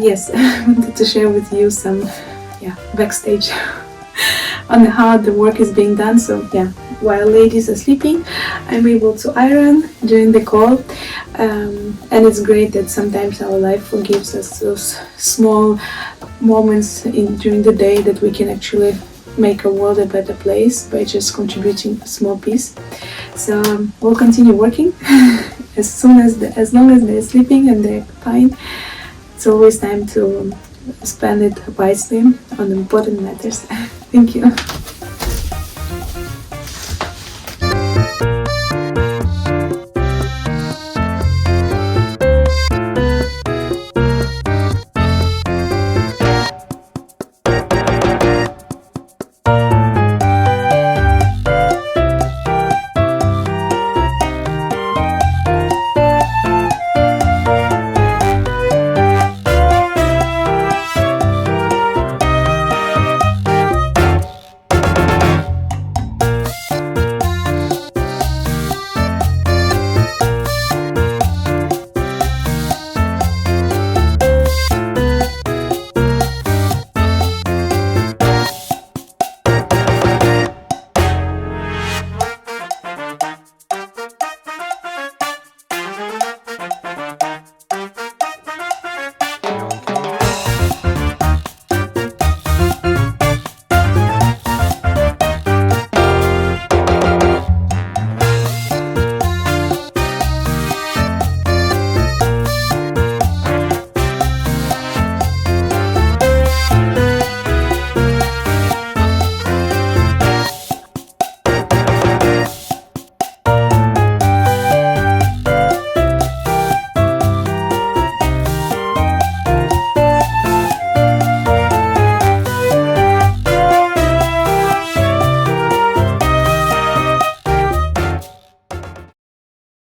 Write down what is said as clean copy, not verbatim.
yes, I wanted to share with you some backstage on how the work is being done. So yeah, while ladies are sleeping, I'm able to iron during the call. And it's great that sometimes our life forgives us those small moments during the day that we can actually make a world a better place by just contributing a small piece. So we'll continue working as long as they're sleeping and they're fine. It's always time to spend it wisely on important matters. Thank you.